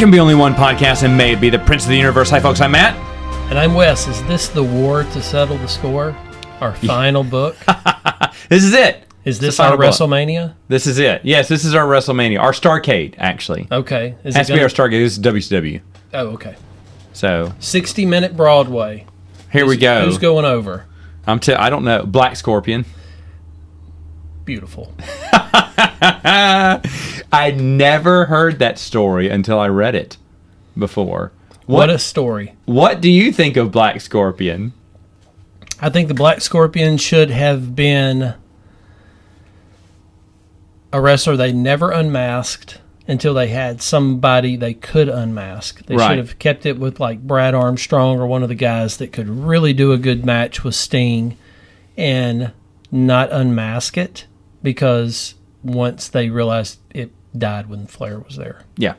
can be only one podcast, and may it be the Prince of the Universe. Hi, folks. I'm Matt. And I'm Wes. Is this the war to settle the score? Our final book? This is it. Is this our WrestleMania? Book. This is it. Yes, this is our WrestleMania. Our Starrcade, actually. Okay. It has to be our Starrcade. This is WCW. Oh, okay. So 60-minute Broadway. Here we go. Who's going over? I don't know. Black Scorpion. Beautiful. I never heard that story until I read it before. What a story. What do you think of Black Scorpion? I think the Black Scorpion should have been a wrestler they never unmasked until they had somebody they could unmask. They should have kept it with like Brad Armstrong or one of the guys that could really do a good match with Sting and not unmask it, because once they realized it died when Flair was there. Yeah,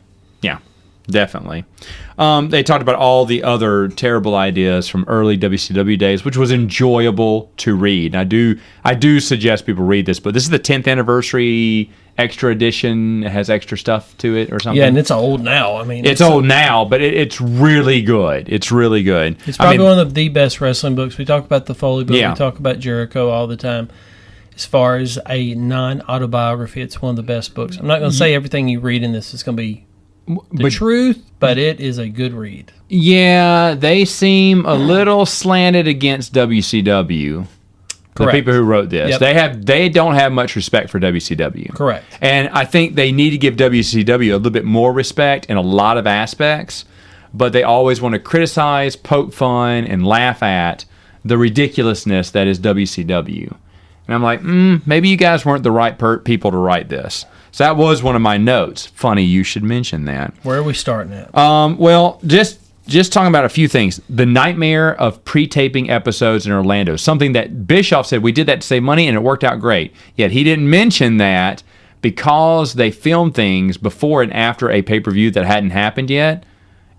definitely. They talked about all the other terrible ideas from early WCW days, which was enjoyable to read. And I do suggest people read this, but this is the 10th anniversary extra edition. It has extra stuff to it or something. Yeah, and it's old now. I mean, it's old now, but it's really good. It's really good. It's probably one of the best wrestling books. We talk about the Foley book. Yeah. We talk about Jericho all the time. As far as a non-autobiography, it's one of the best books. I'm not going to say everything you read in this is going to be the truth, but it is a good read. Yeah, they seem a little slanted against WCW. Correct. The people who wrote this. Yep. They don't have much respect for WCW. Correct. And I think they need to give WCW a little bit more respect in a lot of aspects, but they always want to criticize, poke fun, and laugh at the ridiculousness that is WCW. And I'm like, maybe you guys weren't the right people to write this. So that was one of my notes. Funny you should mention that. Where are we starting at? Well, just talking about a few things. The nightmare of pre-taping episodes in Orlando. Something that Bischoff said, we did that to save money, and it worked out great. Yet he didn't mention that because they filmed things before and after a pay-per-view that hadn't happened yet.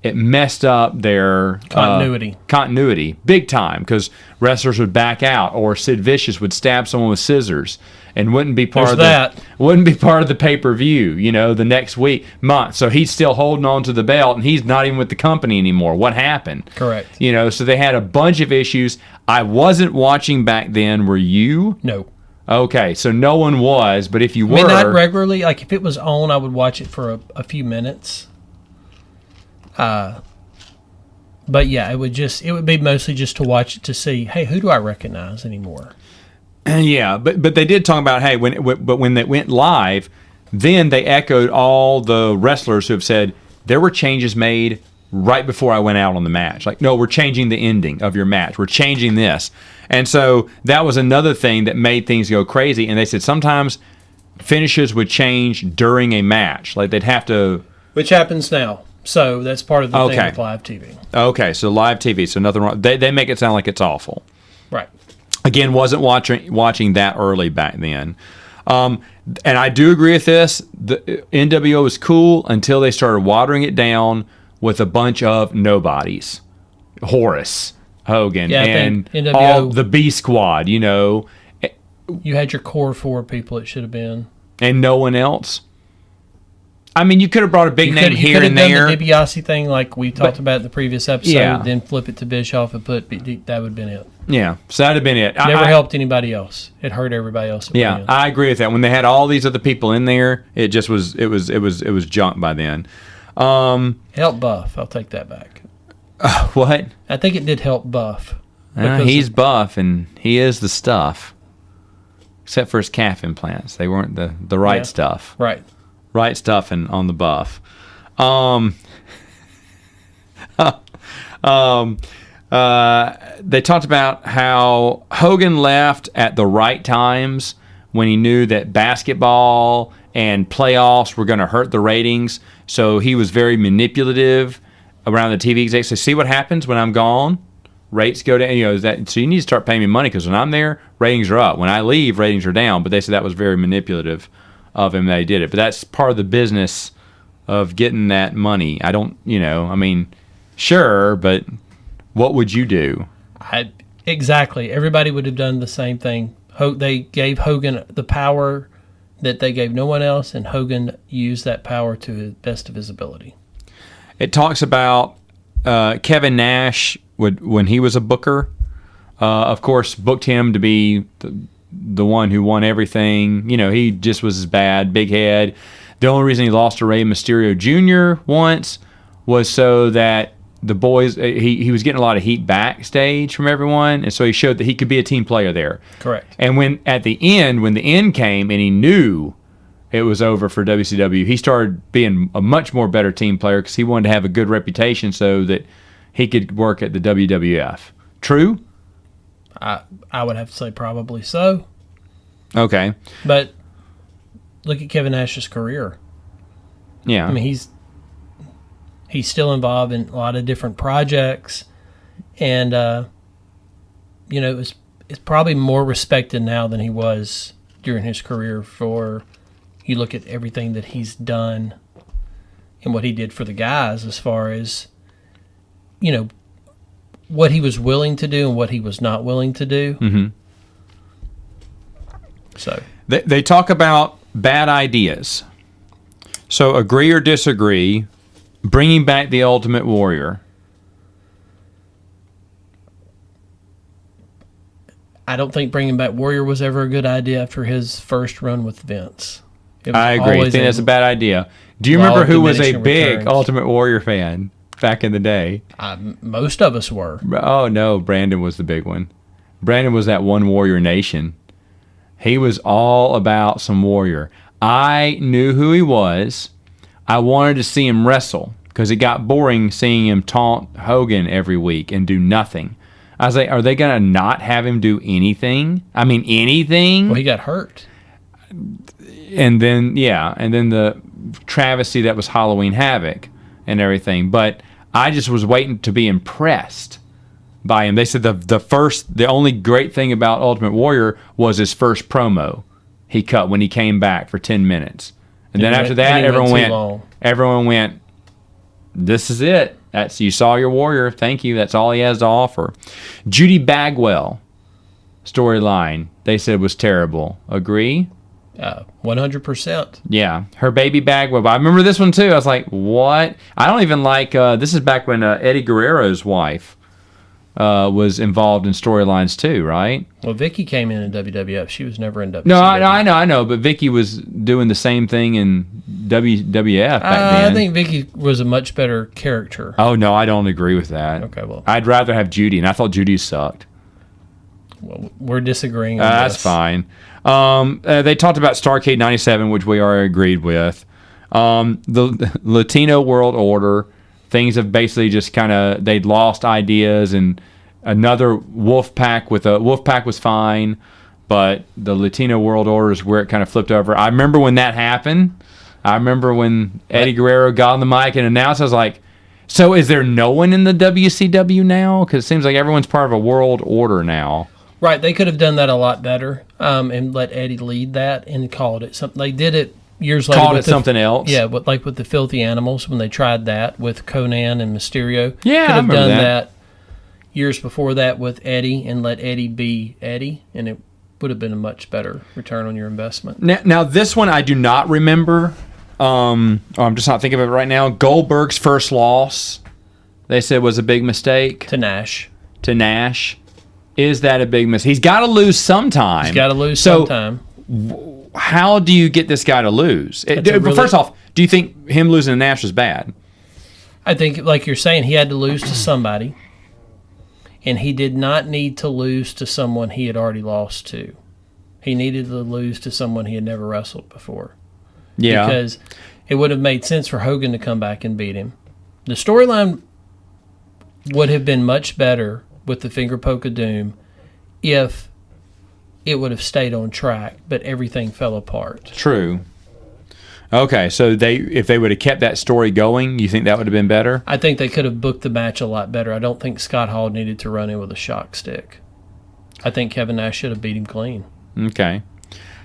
It messed up their continuity big time, because wrestlers would back out, or Sid Vicious would stab someone with scissors and wouldn't be part of the pay-per-view, the next month. So he's still holding on to the belt, and he's not even with the company anymore. What happened? Correct. So they had a bunch of issues. I wasn't watching back then. Were you? No. Okay, so no one was, but if you were, not regularly. Like if it was on, I would watch it for a few minutes. But yeah, it would be mostly just to watch it to see, hey, who do I recognize anymore? Yeah, but they did talk about, hey, when they went live, then they echoed all the wrestlers who have said there were changes made right before I went out on the match. Like, no, we're changing the ending of your match. We're changing this. And so that was another thing that made things go crazy. And they said sometimes finishes would change during a match. Like they'd have to... Which happens now. So that's part of the thing with live TV. Okay, so live TV. So nothing wrong. They make it sound like it's awful. Right. Again, wasn't watching that early back then. And I do agree with this. The NWO was cool until they started watering it down with a bunch of nobodies. Horace, Hogan, and NWO, all the B Squad, You had your core four people it should have been. And no one else? I mean, you could have brought a big name here and there. You could have done the DiBiase thing like we talked about in the previous episode, then flip it to Bischoff and that would have been it. Yeah, so that would have been it. Never helped anybody else. It hurt everybody else. Yeah, I agree with that. When they had all these other people in there, it just was junk by then. Help Buff. I'll take that back. What? I think it did help Buff. He's buff, and he is the stuff. Except for his calf implants. They weren't the right stuff. Right. Right stuff and on the buff. They talked about how Hogan left at the right times when he knew that basketball and playoffs were going to hurt the ratings. So he was very manipulative around the TV execs. So see what happens when I'm gone? Rates go down. So you need to start paying me money, because when I'm there, ratings are up. When I leave, ratings are down. But they said that was very manipulative of him, that he did it. But that's part of the business of getting that money. I don't, sure, but what would you do? Exactly. Everybody would have done the same thing. They gave Hogan the power that they gave no one else, and Hogan used that power to the best of his ability. It talks about Kevin Nash when he was a booker. Of course, booked him to be the one who won everything. You know, he just was as bad, big head. The only reason he lost to Rey Mysterio Jr. once was so that the boys, he was getting a lot of heat backstage from everyone, and so he showed that he could be a team player there. Correct. And when the end came and he knew it was over for WCW, he started being a much more better team player because he wanted to have a good reputation so that he could work at the WWF. True? I would have to say probably so. Okay. But look at Kevin Nash's career. Yeah. I mean, he's still involved in a lot of different projects, and you know, it's probably more respected now than he was during his career. For you look at everything that he's done and what he did for the guys, as far as, you know, what he was willing to do and what he was not willing to do. Mm-hmm. So they talk about bad ideas. So agree or disagree, bringing back the Ultimate Warrior. I don't think bringing back Warrior was ever a good idea after his first run with Vince. I agree. I think that's a bad idea. Do you remember who was a big Ultimate Warrior fan back in the day? Most of us were. Oh, no. Brandon was the big one. Brandon was that one Warrior Nation. He was all about some Warrior. I knew who he was. I wanted to see him wrestle because it got boring seeing him taunt Hogan every week and do nothing. I was like, are they going to not have him do anything? I mean, anything? Well, he got hurt. And then the travesty that was Halloween Havoc and everything. But I just was waiting to be impressed by him. They said the only great thing about Ultimate Warrior was his first promo he cut when he came back for 10 minutes. And then after that, everyone went, this is it. You saw your Warrior. Thank you. That's all he has to offer. Judy Bagwell storyline, they said was terrible. Agree? 100%. Yeah. Her baby Bagwell. But I remember this one too. I was like, what? I don't even like, this is back when Eddie Guerrero's wife was involved in storylines too, right? Well, Vicky came in WWF. She was never in WCW. No, I know, but Vicky was doing the same thing in WWF back then. I think Vicky was a much better character. Oh, no, I don't agree with that. Okay, well. I'd rather have Judy, and I thought Judy sucked. Well, we're disagreeing on That's this. fine. They talked about Starrcade 97, which we already agreed with. The Latino World Order, things have basically just they'd lost ideas, and another Wolfpack was fine, but the Latino World Order is where it kind of flipped over. I remember when that happened. I remember when Eddie Guerrero got on the mic and announced, I was like, so is there no one in the WCW now? Because it seems like everyone's part of a world order now. Right, they could have done that a lot better and let Eddie lead that and called it something. They did it years later. Called it something else? Yeah, like with the Filthy Animals when they tried that with Conan and Mysterio. Yeah, could have I remember done that years before that with Eddie and let Eddie be Eddie, and it would have been a much better return on your investment. Now this one I do not remember. I'm just not thinking of it right now. Goldberg's first loss, they said, was a big mistake. To Nash. Is that a big mistake? He's got to lose sometime. Sometime. How do you get this guy to lose? First off, do you think him losing to Nash was bad? I think, like you're saying, he had to lose to somebody, and he did not need to lose to someone he had already lost to. He needed to lose to someone he had never wrestled before. Yeah. Because it would have made sense for Hogan to come back and beat him. The storyline would have been much better with the finger poke of doom if it would have stayed on track, but everything fell apart. True. Okay, so if they would have kept that story going, you think that would have been better? I think they could have booked the match a lot better. I don't think Scott Hall needed to run in with a shock stick. I think Kevin Nash should have beat him clean. Okay.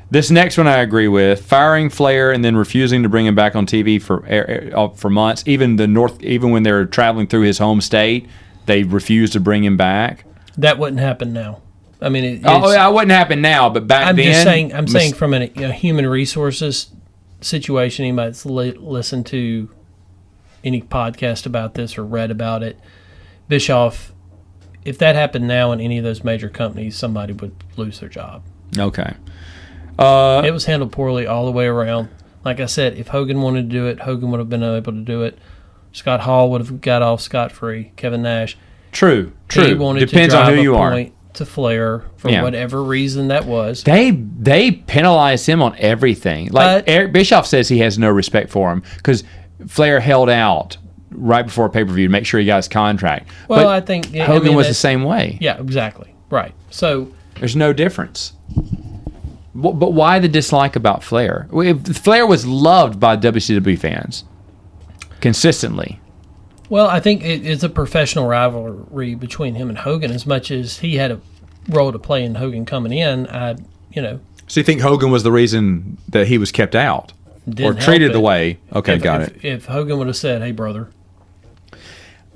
This next one I agree with: firing Flair and then refusing to bring him back on TV for months. Even when they were traveling through his home state, they refused to bring him back. That wouldn't happen now. I mean, it wouldn't happen now, but back then. I'm saying from a human resources situation, he might listen to any podcast about this or read about it. Bischoff, if that happened now in any of those major companies, somebody would lose their job. Okay. It was handled poorly all the way around. Like I said, if Hogan wanted to do it, Hogan would have been able to do it. Scott Hall would have got off scot-free. Kevin Nash. True. He wanted Depends to drive on who you a are. point to Flair for whatever reason that was. They penalized him on everything. Like Eric Bischoff says he has no respect for him because Flair held out right before pay-per-view to make sure he got his contract. Well, but I think Hogan was the same way. Yeah, exactly. Right. So there's no difference. But why the dislike about Flair? Flair was loved by WCW fans consistently. Well, I think it's a professional rivalry between him and Hogan. As much as he had a role to play in Hogan coming in, So you think Hogan was the reason that he was kept out or treated the way? Okay, got it. If Hogan would have said, "Hey, brother,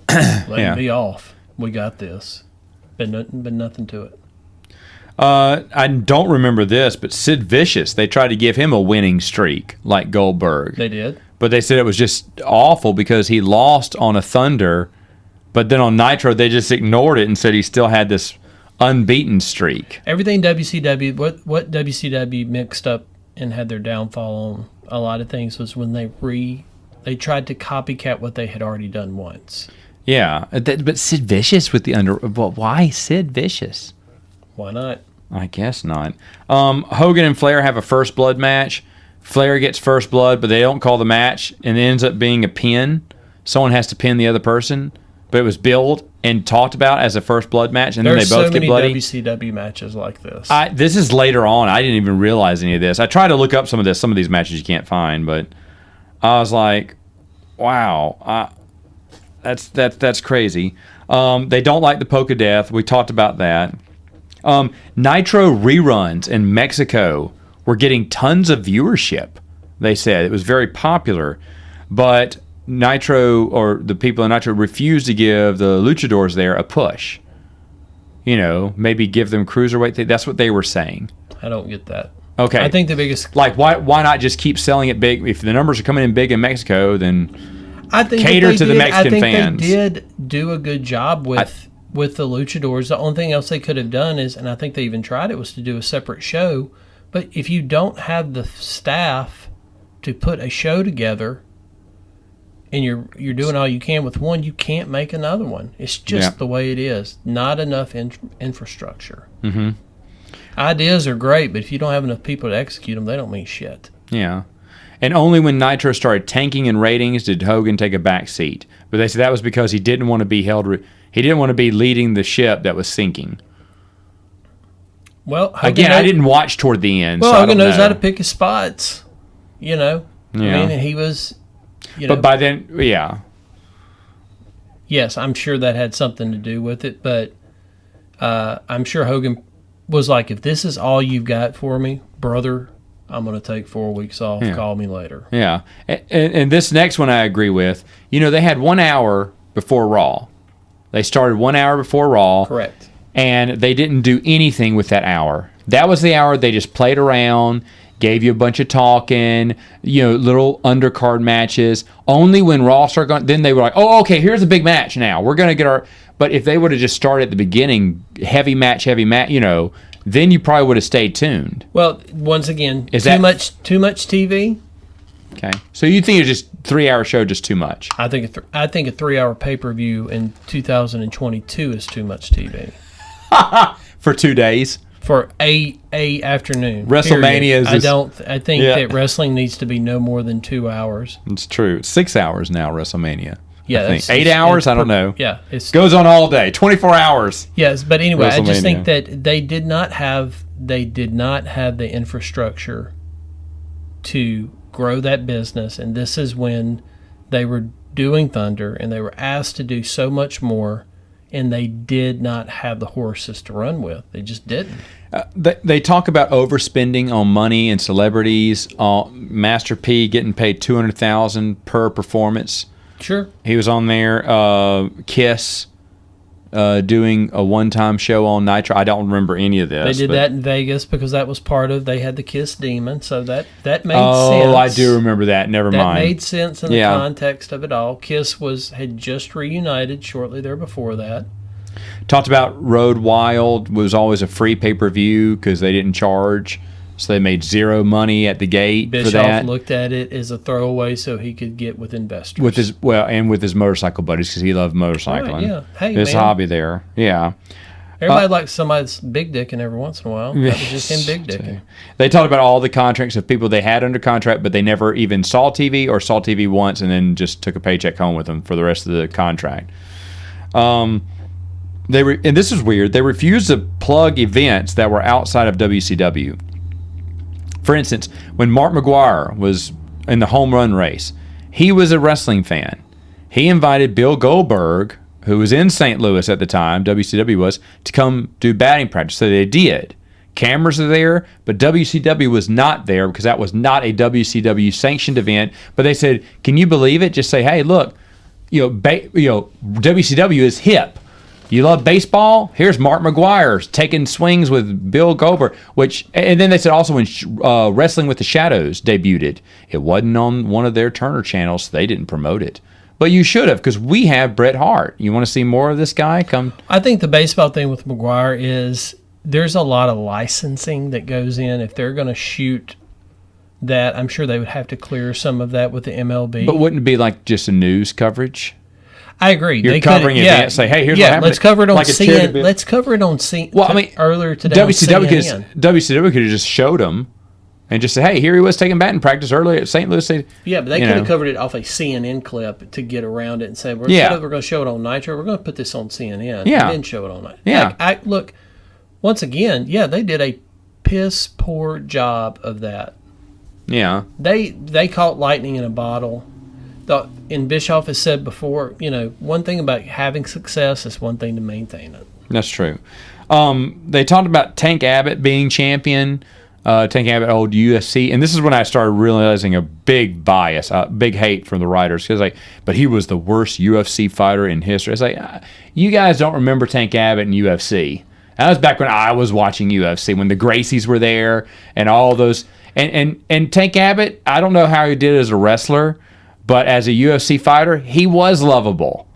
let him be off. We got this," been nothing to it. I don't remember this, but Sid Vicious, they tried to give him a winning streak like Goldberg. They did. But they said it was just awful because he lost on a Thunder, but then on Nitro they just ignored it and said he still had this unbeaten streak. Everything WCW, what WCW mixed up and had their downfall on a lot of things was when they tried to copycat what they had already done once. Yeah, but Sid Vicious with the why Sid Vicious? Why not? I guess not. Hogan and Flair have a first blood match. Flair gets first blood, but they don't call the match, and it ends up being a pin. Someone has to pin the other person, but it was billed and talked about as a first blood match, and then they both get bloody. There's so many WCW matches like this. This is later on. I didn't even realize any of this. I tried to look up some of this. Some of these matches you can't find, but I was like, wow, that's crazy. They don't like the Poke of Death. We talked about that. Nitro reruns in Mexico were getting tons of viewership. They said it was very popular, but Nitro, or the people in Nitro, refused to give the luchadors there a push. Maybe give them cruiserweight. That's what they were saying. I don't get that. Okay. I think the biggest... Like, why not just keep selling it big? If the numbers are coming in big in Mexico, then cater to the Mexican fans. They did do a good job with the luchadors. The only thing else they could have done is, and I think they even tried it, was to do a separate show. But if you don't have the staff to put a show together, and you're doing all you can with one, you can't make another one. It's just the way it is. Not enough infrastructure. Mm-hmm. Ideas are great, but if you don't have enough people to execute them, they don't mean shit. Yeah. And only when Nitro started tanking in ratings did Hogan take a back seat. But they said that was because he didn't want to be he didn't want to be leading the ship that was sinking. Well, I didn't watch toward the end. Well, so Hogan knows how to pick his spots. Yeah. I mean, he was. But by then, yeah. Yes, I'm sure that had something to do with it, but I'm sure Hogan was like, if this is all you've got for me, brother, I'm going to take 4 weeks off. Yeah. Call me later. Yeah. And this next one I agree with. They had 1 hour before Raw. They started 1 hour before Raw. Correct. And they didn't do anything with that hour. That was the hour they just played around, gave you a bunch of talking, little undercard matches. Only when Raw started going, then they were like, oh, okay, here's a big match now. We're going to get our... But if they would have just started at the beginning, heavy match, then you probably would have stayed tuned. Well, once again, too much TV? Okay. So you think it's just 3 hour show just too much? I think a 3 hour pay-per-view in 2022 is too much TV. For 2 days? For a afternoon. WrestleMania is... I think that wrestling needs to be no more than 2 hours. It's true. 6 hours now, WrestleMania. Yeah, I think. 8 hours? I don't know. Yeah. It goes on all day. 24 hours. Yes, but anyway, I just think that they did not have the infrastructure to grow that business, and this is when they were doing Thunder, and they were asked to do so much more, and they did not have the horses to run with. They just didn't. They talk about overspending on money and celebrities. Master P getting paid $200,000 per performance. Sure. He was on there. Kiss. doing a one-time show on Nitro. I don't remember any of this. They did that in Vegas because that was part of, they had the Kiss Demon, so that made sense. Oh, I do remember that. Never mind. That made sense in the context of it all. Kiss had just reunited shortly there before that. Talked about Road Wild was always a free pay-per-view because they didn't charge. So they made zero money at the gate Bischoff for that. Looked at it as a throwaway so he could get with investors. With his motorcycle buddies because he loved motorcycling. Right, yeah. Hey, his hobby there. Yeah. Everybody likes somebody's big dicking every once in a while. That was just him big dicking. They talked about all the contracts of people they had under contract, but they never even saw TV or saw TV once and then just took a paycheck home with them for the rest of the contract. And this is weird. They refused to plug events that were outside of WCW. For instance, when Mark McGuire was in the home run race, he was a wrestling fan. He invited Bill Goldberg, who was in St. Louis at the time, WCW was, to come do batting practice. So they did. Cameras are there, but WCW was not there because that was not a WCW sanctioned event. But they said, "Can you believe it? Just say, hey, look, WCW is hip. You love baseball? Here's Mark McGuire taking swings with Bill Goldberg." And then they said also when Wrestling with the Shadows debuted, it wasn't on one of their Turner channels, so they didn't promote it. But you should have, because we have Bret Hart. You want to see more of this guy? Come. I think the baseball thing with McGuire is there's a lot of licensing that goes in. If they're going to shoot that, I'm sure they would have to clear some of that with the MLB. But wouldn't it be like just a news coverage? I agree. You're covering it. Say, hey, here's what happened. Let's cover it on CNN. Let's cover it on CNN. Well, I mean, earlier today, WCW could have just showed them and just say, hey, here he was taking batting practice earlier at St. Louis. Yeah, but they could have covered it off a CNN clip to get around it and say, we're going to show it on Nitro. We're going to put this on CNN. Yeah. And then show it on Nitro. Yeah. Look, once again, they did a piss poor job of that. Yeah. They caught lightning in a bottle. And Bischoff has said before, one thing about having success is one thing to maintain it. That's true. They talked about Tank Abbott being champion. Tank Abbott, old UFC. And this is when I started realizing a big bias, big hate from the writers. Because but he was the worst UFC fighter in history. It's like, you guys don't remember Tank Abbott in UFC. That was back when I was watching UFC, when the Gracies were there and all those. And Tank Abbott, I don't know how he did as a wrestler, but as a UFC fighter, he was lovable.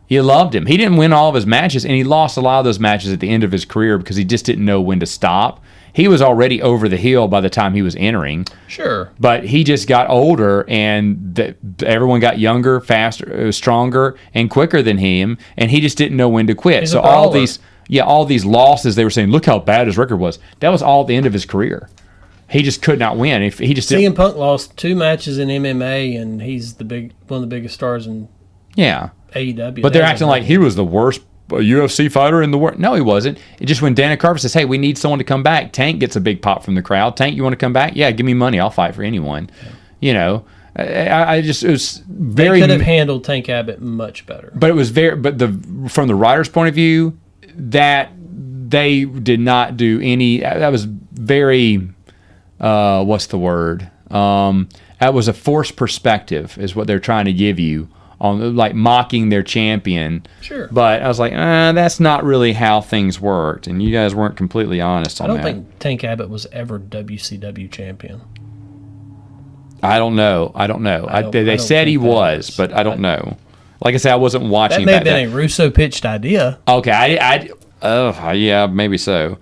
You loved him. He didn't win all of his matches, and he lost a lot of those matches at the end of his career because he just didn't know when to stop. He was already over the hill by the time he was entering. Sure. But he just got older, and everyone got younger, faster, stronger, and quicker than him, and he just didn't know when to quit. He's so all these losses, they were saying, look how bad his record was. That was all at the end of his career. He just could not win. CM Punk lost 2 matches in MMA, and he's one of the biggest stars in AEW. But they're acting like he was the worst UFC fighter in the world. No, he wasn't. It just when Dana Carvey says, hey, we need someone to come back, Tank gets a big pop from the crowd. Tank, you want to come back? Yeah, give me money. I'll fight for anyone. Yeah. It was very... They could have handled Tank Abbott much better. But it was from the writer's point of view, that they did not do any... That was very... what's the word? That was a forced perspective is what they're trying to give you on like mocking their champion. Sure. But I was like, that's not really how things worked, and you guys weren't completely honest on that. I don't think Tank Abbott was ever WCW champion. I don't know. They said he was, but I don't know. Like I said, I wasn't watching that. That may have been a Russo pitched idea. Okay, yeah, maybe so.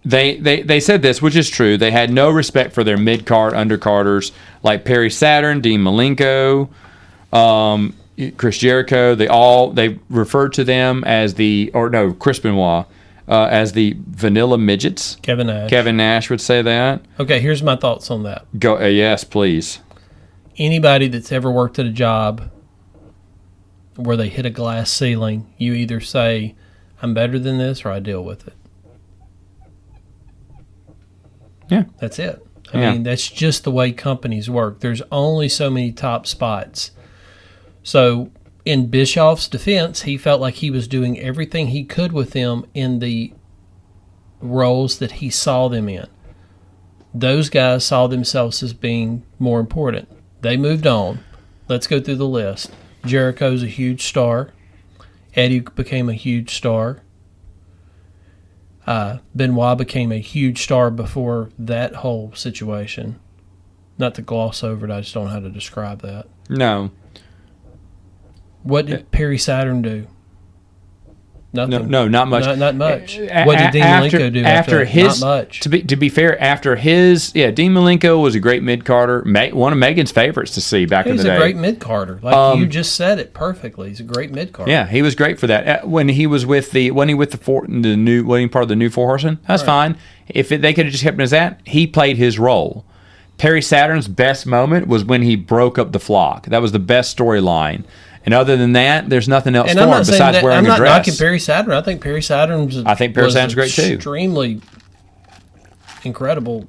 They said this, which is true. They had no respect for their mid-card undercarders like Perry Saturn, Dean Malenko, Chris Jericho. They referred to them as Chris Benoit as the Vanilla Midgets. Kevin Nash would say that. Okay, here's my thoughts on that. Go. Yes, please. Anybody that's ever worked at a job where they hit a glass ceiling, you either say, I'm better than this, or I deal with it. Yeah. That's it. I mean, that's just the way companies work. There's only so many top spots. So in Bischoff's defense, he felt like he was doing everything he could with them in the roles that he saw them in. Those guys saw themselves as being more important. They moved on. Let's go through the list. Jericho's a huge star. Eddie became a huge star. Benoit became a huge star before that whole situation. Not to gloss over it, I just don't know how to describe that. No. What did Perry Saturn do? Nothing. No, not much. Not much. What did Dean Malenko do after his? Not much. To be fair, after his, Dean Malenko was a great mid-carder. One of Megan's favorites to see back in the day. He's a great mid-carder. Like you just said it perfectly. He's a great mid-carder. Yeah, he was great for that. When he was with the new part of the new Four Horsemen, that's fine. If they could have just kept him as that, he played his role. Perry Saturn's best moment was when he broke up the flock. That was the best storyline. And other than that, there's nothing else for him besides wearing a dress. I'm not knocking Percy Saturn. I think Percy Saturn's great too. Extremely incredible.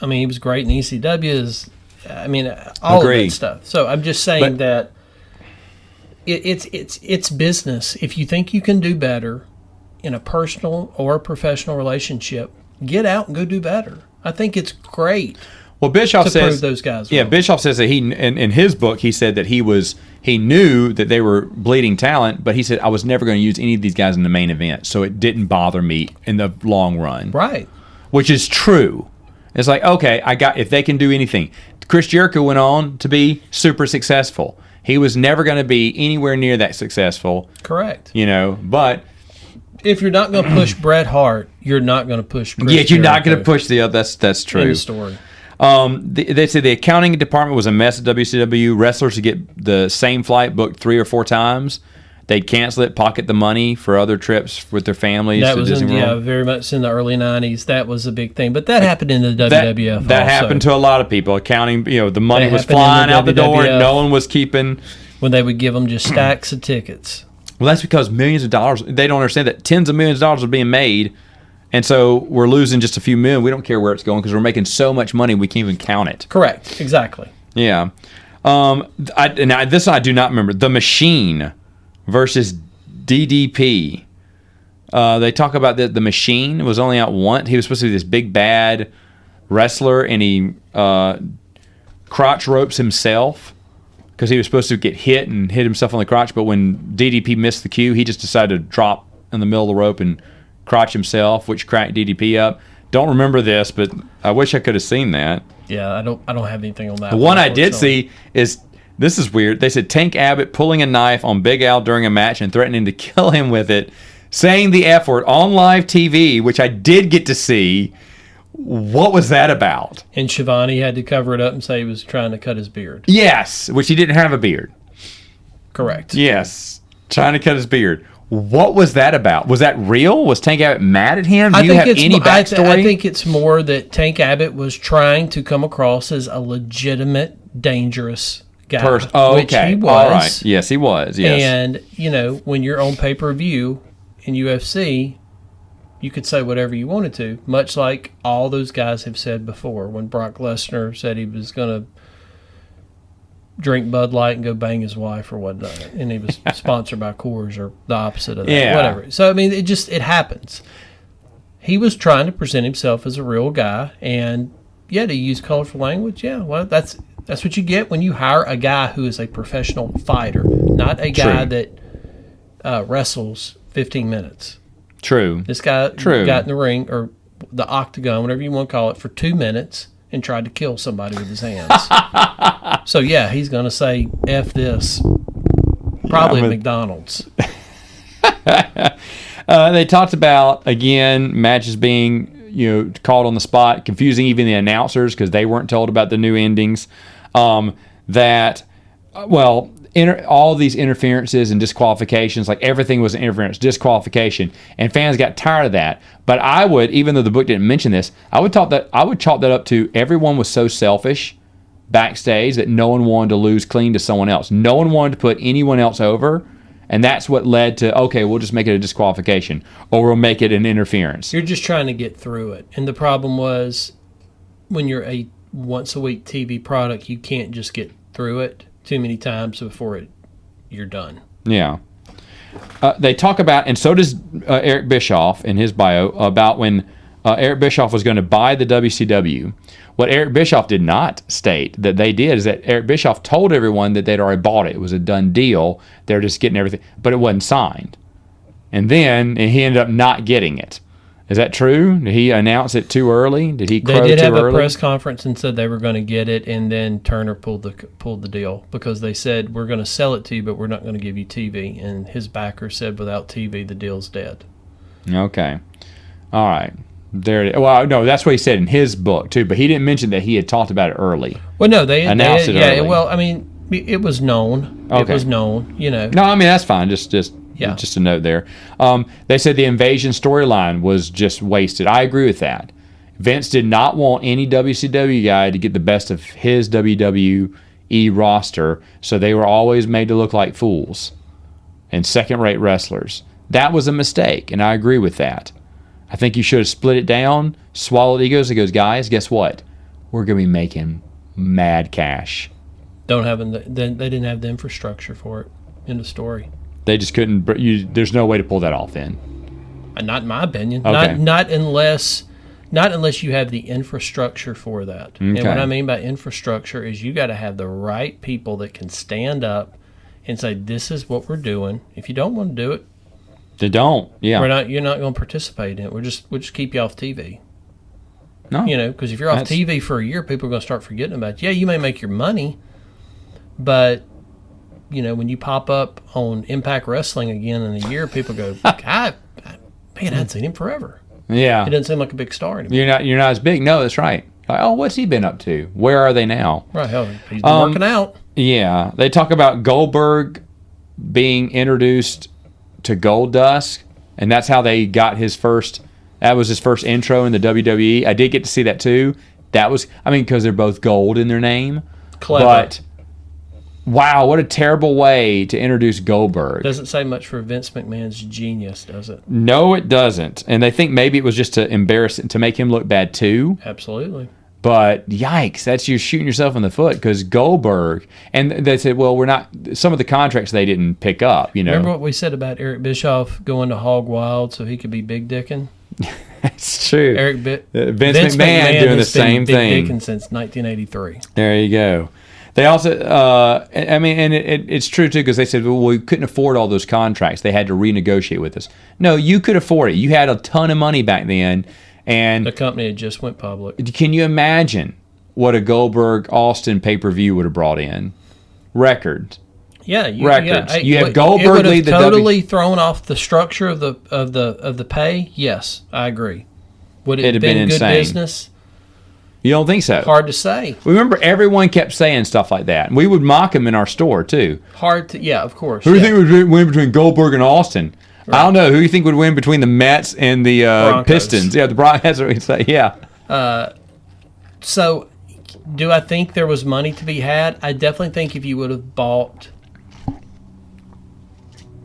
I mean, he was great in ECWs. I mean, all of that stuff. So I'm just saying that it's business. If you think you can do better in a personal or professional relationship, get out and go do better. I think it's great. Well, Bischoff says prove those guys wrong. Yeah, Bischoff says that in his book he said that he knew that they were bleeding talent, but he said I was never going to use any of these guys in the main event, so it didn't bother me in the long run. Right. Which is true. It's like, okay, if they can do anything. Chris Jericho went on to be super successful. He was never going to be anywhere near that successful. Correct. But if you're not going to push Bret Hart, you're not going to push Chris Jericho. You're not going to push the other. That's true. End of story. They said the accounting department was a mess at WCW. Wrestlers to get the same flight booked 3 or 4 times. They'd cancel it, pocket the money for other trips with their families. That was very much in the early 90s. That was a big thing. But that happened in the WWF That happened to a lot of people. Accounting, the money was flying out the door and no one was keeping. When they would give them just stacks of tickets. Well, that's because millions of dollars, they don't understand that tens of millions of dollars are being made. And so we're losing just a few million. We don't care where it's going because we're making so much money we can't even count it. Correct. Exactly. Yeah. This I do not remember. The Machine versus DDP. They talk about the Machine was only out once. He was supposed to be this big bad wrestler, and he crotch ropes himself because he was supposed to get hit and hit himself on the crotch. But when DDP missed the cue, he just decided to drop in the middle of the rope and crotch himself, which cracked DDP up. Don't remember this, but I wish I could have seen that. Yeah, I don't have anything on that. The one I did see is, this is weird. They said Tank Abbott pulling a knife on Big Al during a match and threatening to kill him with it, saying the F word on live TV, which I did get to see. What was that about? And Shivani had to cover it up and say he was trying to cut his beard. Yes, which he didn't have a beard. Correct. Yes, trying to cut his beard. What was that about? Was that real? Was Tank Abbott mad at him? Do you have any backstory? I think it's more that Tank Abbott was trying to come across as a legitimate, dangerous guy. Which he was. All right. Yes, he was. Yes. And, when you're on pay-per-view in UFC, you could say whatever you wanted to, much like all those guys have said before. When Brock Lesnar said he was going to drink Bud Light and go bang his wife or whatnot, and he was sponsored by Coors or the opposite of that, whatever. So I mean, it happens. He was trying to present himself as a real guy, and to use colorful language. Yeah, well, that's what you get when you hire a guy who is a professional fighter, not a guy that wrestles 15 minutes. True. This guy got in the ring or the octagon, whatever you want to call it, for 2 minutes and tried to kill somebody with his hands. So, he's going to say, F this, probably at McDonald's. They talked about, again, matches being, called on the spot, confusing even the announcers because they weren't told about the new endings. All these interferences and disqualifications, like everything was an interference, disqualification, and fans got tired of that. But I would, even though the book didn't mention this, I would chalk that up to everyone was so selfish backstage that no one wanted to lose clean to someone else. No one wanted to put anyone else over, and that's what led to, okay, we'll just make it a disqualification, or we'll make it an interference. You're just trying to get through it. And the problem was, when you're a once-a-week TV product, you can't just get through it too many times before you're done. Yeah. They talk about, and so does Eric Bischoff in his bio, about when Eric Bischoff was going to buy the WCW. What Eric Bischoff did not state that they did is that Eric Bischoff told everyone that they'd already bought it. It was a done deal. They're just getting everything, but it wasn't signed. And then he ended up not getting it. Is that true? Did he announce it too early? Did he crow too early? They did have a press conference and said they were going to get it, and then Turner pulled the deal because they said, we're going to sell it to you, but we're not going to give you TV. And his backer said, without TV, the deal's dead. Okay. All right. There. Well, no, that's what he said in his book, too, but he didn't mention that he had talked about it early. Well, no, they announced it early. Yeah, well, I mean, it was known. Okay. It was known, No, I mean, that's fine. Just a note there. They said the invasion storyline was just wasted. I agree with that. Vince did not want any WCW guy to get the best of his WWE roster, so they were always made to look like fools and second-rate wrestlers. That was a mistake, and I agree with that. I think you should have split it down, swallowed egos, and goes, guys, guess what? We're going to be making mad cash. They didn't have the infrastructure for it in the story. They just couldn't. There's no way to pull that off then. Not in my opinion. Okay. Not unless you have the infrastructure for that. Okay. And what I mean by infrastructure is you got to have the right people that can stand up and say, this is what we're doing. If you don't want to do it, they don't. Yeah. You're not going to participate in it. We'll just keep you off TV. No. Because if you're off TV for a year, people are going to start forgetting about you. Yeah, you may make your money, but when you pop up on Impact Wrestling again in a year, people go, man, I hadn't seen him forever. Yeah. He doesn't seem like a big star anymore. You're not as big. No, that's right. Like, oh, what's he been up to? Where are they now? Right. Hell, he's been working out. Yeah. They talk about Goldberg being introduced to Goldust, and that's how they got that was his first intro in the WWE. I did get to see that too. That was, because they're both gold in their name. Clever. But wow, what a terrible way to introduce Goldberg. Doesn't say much for Vince McMahon's genius, does it? No, it doesn't. And they think maybe it was just to embarrass to make him look bad too. Absolutely. But yikes, that's you shooting yourself in the foot because Goldberg, and they said, well, we're not, some of the contracts they didn't pick up, Remember what we said about Eric Bischoff going to Hog Wild so he could be Big Dickin'? That's true. Vince McMahon doing the same been thing. Big Dickin' since 1983. There you go. They also, it's true too because they said, well, we couldn't afford all those contracts. They had to renegotiate with us. No, you could afford it. You had a ton of money back then. And the company had just went public. Can you imagine what a Goldberg Austin pay-per-view would have brought in? Records. Yeah, records. You have Goldberg lead the totally thrown off the structure of the pay. Yes, I agree. Would it have been good insane. Business? You don't think so? Hard to say. Remember, everyone kept saying stuff like that. We would mock them in our store too. Yeah, of course. Who do you think would win between Goldberg and Austin? Right. I don't know. Who do you think would win between the Mets and the Pistons? Yeah, the Broncos. That's what we say. Yeah. So, do I think there was money to be had? I definitely think if you would have bought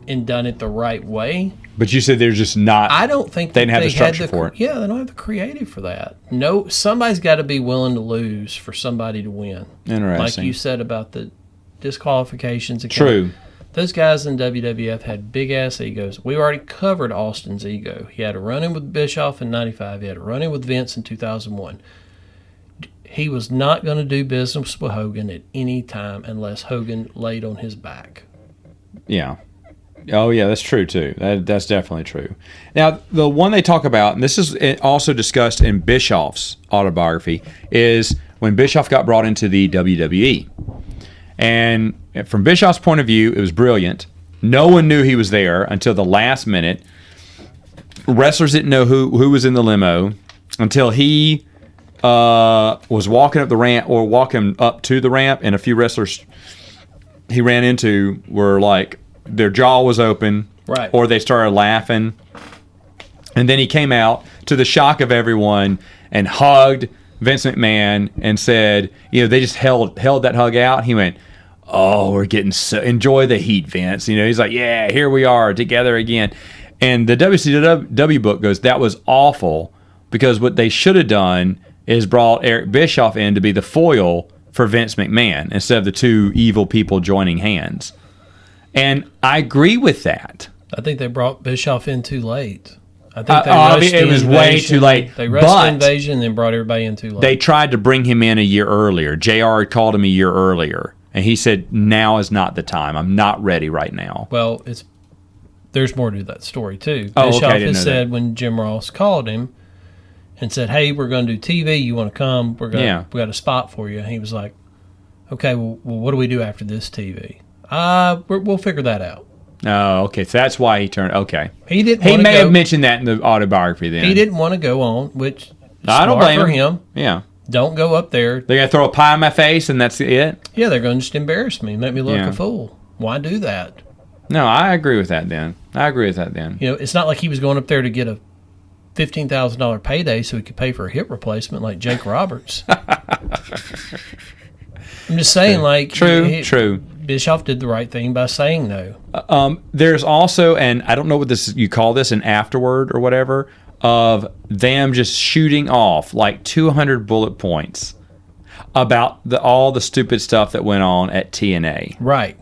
and done it the right way. But you said there's just not. I don't think they didn't have the structure for it. Yeah, they don't have the creative for that. No, somebody's got to be willing to lose for somebody to win. Interesting. Like you said about the disqualifications. True. Those guys in WWF had big-ass egos. We already covered Austin's ego. He had a run-in with Bischoff in 95. He had a run-in with Vince in 2001. He was not going to do business with Hogan at any time unless Hogan laid on his back. Yeah. Oh, yeah, that's true, too. That's definitely true. Now, the one they talk about, and this is also discussed in Bischoff's autobiography, is when Bischoff got brought into the WWE. And from Bischoff's point of view, it was brilliant. No one knew he was there until the last minute. Wrestlers didn't know who was in the limo until he was walking up the ramp or walking up to the ramp, and a few wrestlers he ran into were like, their jaw was open, right, or they started laughing. And then he came out to the shock of everyone and hugged Vince McMahon and said, they just held that hug out. He went, oh, we're getting so, enjoy the heat, Vince. He's like, yeah, here we are together again. And the WCW book goes, that was awful because what they should have done is brought Eric Bischoff in to be the foil for Vince McMahon instead of the two evil people joining hands. And I agree with that. I think they brought Bischoff in too late. I think they rushed it was way too late. They rushed the invasion and then brought everybody in too late. They tried to bring him in a year earlier. JR had called him a year earlier, and he said, now is not the time. I'm not ready right now. Well, there's more to that story, too. Oh, Bischoff okay, has said when Jim Ross called him and said, hey, we're going to do TV. You want to come? We got a spot for you. And he was like, okay, well, what do we do after this TV? We'll figure that out. Oh, okay. So that's why he turned. Okay. He may have mentioned that in the autobiography then. He didn't want to go on, which I don't blame him. Yeah. Don't go up there. They're going to throw a pie in my face and that's it? Yeah, they're going to just embarrass me, make me look a fool. Why do that? No, I agree with that then. It's not like he was going up there to get a $15,000 payday so he could pay for a hip replacement like Jake Roberts. I'm just saying, True. Bischoff did the right thing by saying no. There's also, and I don't know what you call this, an afterword or whatever, of them just shooting off like 200 bullet points about all the stupid stuff that went on at TNA. Right.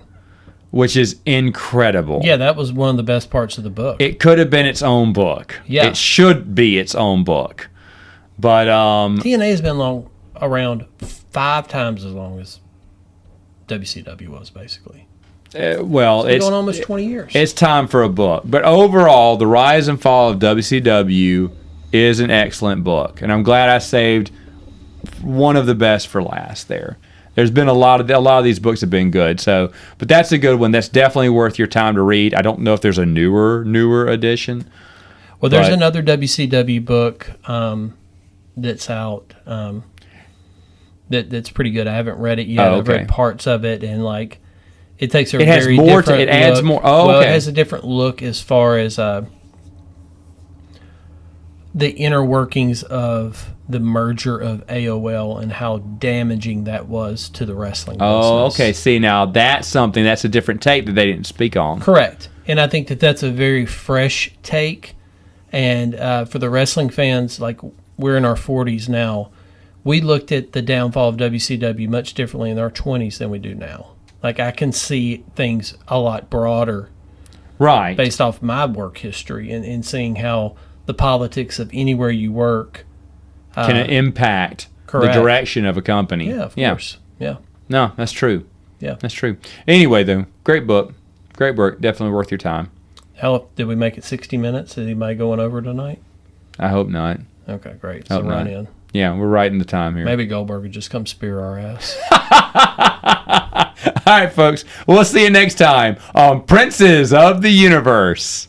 Which is incredible. Yeah, that was one of the best parts of the book. It could have been its own book. Yeah. It should be its own book. But TNA has been around 5 times as long as WCW was, basically. It's going on almost 20 years. It's time for a book. But overall, The Rise and Fall of WCW is an excellent book. And I'm glad I saved one of the best for last there. There's been a lot of these books have been good. So, but that's a good one. That's definitely worth your time to read. I don't know if there's a newer edition. Well, there's another WCW book that's out that's pretty good. I haven't read it yet. I've read parts of it, and it takes it adds more. Oh, okay. It has a different look as far as the inner workings of the merger of AOL and how damaging that was to the wrestling business. Oh, okay. See, now that's a different take that they didn't speak on. Correct. And I think that's a very fresh take. And for the wrestling fans, we're in our 40s now, we looked at the downfall of WCW much differently in our 20s than we do now. I can see things a lot broader. Right. Based off my work history and seeing how the politics of anywhere you work can impact the direction of a company. Yeah, of course. Yeah. No, that's true. Yeah. That's true. Anyway, though, great book. Great work. Definitely worth your time. Did we make it 60 minutes? Is anybody going over tonight? I hope not. Okay, great. So right in. Yeah, we're right in the time here. Maybe Goldberg would just come spear our ass. All right, folks. We'll see you next time on Princes of the Universe.